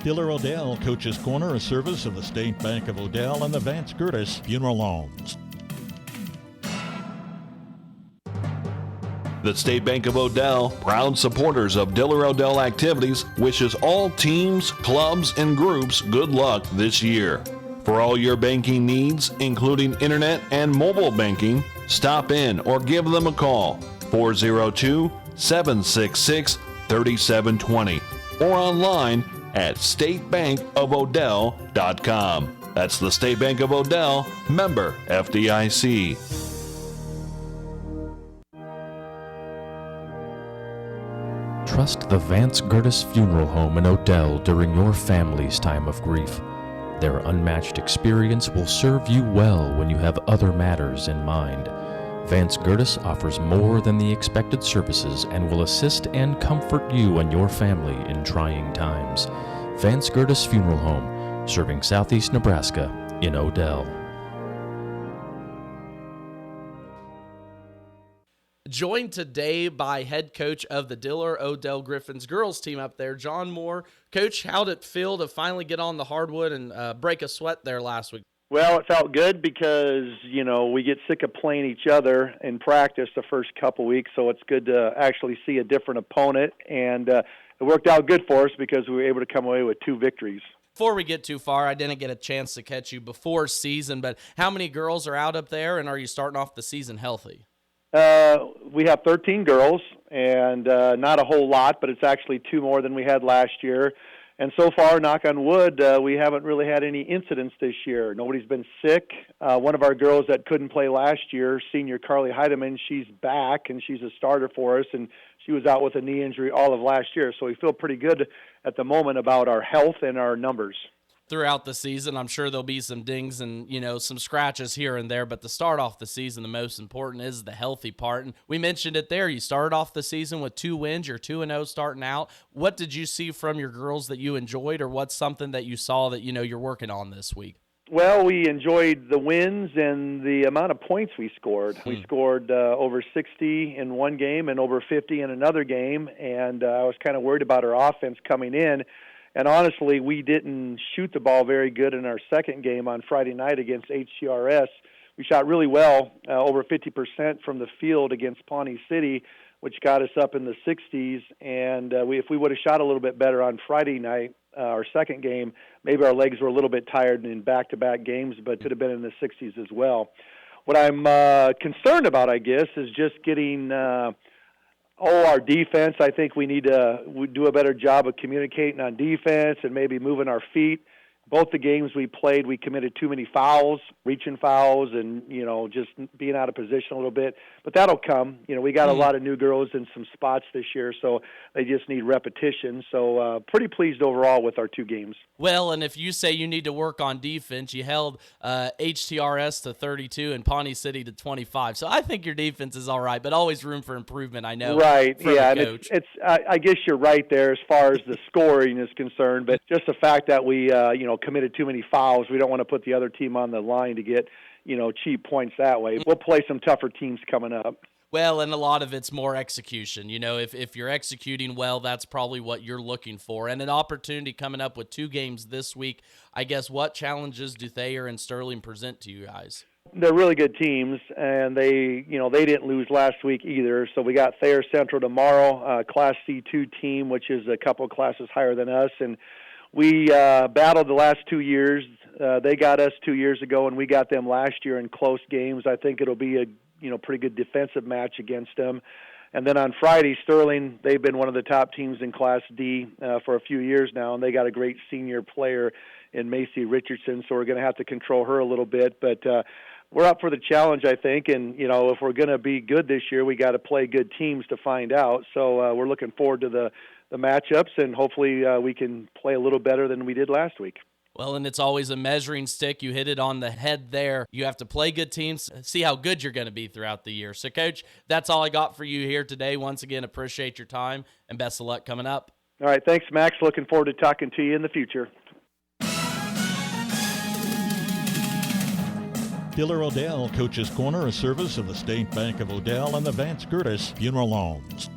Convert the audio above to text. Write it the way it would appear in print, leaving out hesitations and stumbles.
Diller-Odell Coach's Corner, a service of the State Bank of Odell and the Vance Gertis Funeral Homes. The State Bank of Odell, proud supporters of Diller-Odell activities, wishes all teams, clubs, and groups good luck this year. For all your banking needs, including internet and mobile banking, stop in or give them a call, 402-766-3720, or online at statebankofodell.com. That's the State Bank of Odell, member FDIC. Trust the Vance Gertis Funeral Home in Odell during your family's time of grief. Their unmatched experience will serve you well when you have other matters in mind. Vance Gertis offers more than the expected services and will assist and comfort you and your family in trying times. Vance Gertis Funeral Home, serving Southeast Nebraska in Odell. Joined today by head coach of the Diller-Odell Griffins girls team up there, John Moore. Coach, how'd it feel to finally get on the hardwood and break a sweat there last week? Well, it felt good because, we get sick of playing each other in practice the first couple weeks, so it's good to actually see a different opponent, and it worked out good for us because we were able to come away with 2 victories. Before we get too far, I didn't get a chance to catch you before season, but how many girls are out up there, and are you starting off the season healthy? We have 13 girls, and not a whole lot, but it's actually 2 more than we had last year. And so far, knock on wood, we haven't really had any incidents this year. Nobody's been sick. One of our girls that couldn't play last year, senior Carly Heidemann, she's back, and she's a starter for us, and she was out with a knee injury all of last year. So we feel pretty good at the moment about our health and our numbers. Throughout the season, I'm sure there'll be some dings and, some scratches here and there, but to start off the season, the most important is the healthy part. And we mentioned it there. You started off the season with 2 wins. You're 2-0 starting out. What did you see from your girls that you enjoyed, or what's something that you saw that, you're working on this week? Well, we enjoyed the wins and the amount of points we scored. We scored over 60 in one game and over 50 in another game, and I was kind of worried about our offense coming in. And honestly, we didn't shoot the ball very good in our second game on Friday night against HTRS. We shot really well, over 50% from the field against Pawnee City, which got us up in the 60s. And if we would have shot a little bit better on Friday night, our second game, maybe our legs were a little bit tired in back-to-back games, but could have been in the 60s as well. What I'm concerned about, I guess, is just getting our defense. I think we need to do a better job of communicating on defense and maybe moving our feet. Both the games we played, we committed too many fouls, reaching fouls, and, just being out of position a little bit. But that'll come. We got a lot of new girls in some spots this year, so they just need repetition. So pretty pleased overall with our 2 games. Well, and if you say you need to work on defense, you held HTRS to 32 and Pawnee City to 25. So I think your defense is all right, but always room for improvement, I know. Right, yeah. And I guess you're right there as far as the scoring is concerned, but just the fact that we, committed too many fouls, we don't want to put the other team on the line to get, cheap points that way. We'll play some tougher teams coming up. Well, and a lot of it's more execution. If you're executing well, that's probably what you're looking for. And an opportunity coming up with 2 games this week. I guess what challenges do Thayer and Sterling present to you guys? They're really good teams, and they didn't lose last week either. So we got Thayer Central tomorrow, Class C2 team, which is a couple of classes higher than us, and we battled the last 2 years. They got us 2 years ago, and we got them last year in close games. I think it'll be a pretty good defensive match against them. And then on Friday, Sterling, they've been one of the top teams in Class D for a few years now, and they got a great senior player in Macy Richardson, so we're going to have to control her a little bit. But we're up for the challenge, I think, and, if we're going to be good this year, we got to play good teams to find out. So we're looking forward to the matchups, and hopefully we can play a little better than we did last week. Well, and it's always a measuring stick. You hit it on the head there. You have to play good teams, see how good you're going to be throughout the year. So, Coach, that's all I got for you here today. Once again, appreciate your time, and best of luck coming up. All right, thanks, Max. Looking forward to talking to you in the future. Diller-Odell Coach's Corner, a service of the State Bank of Odell and the Vance Gertis Funeral Homes.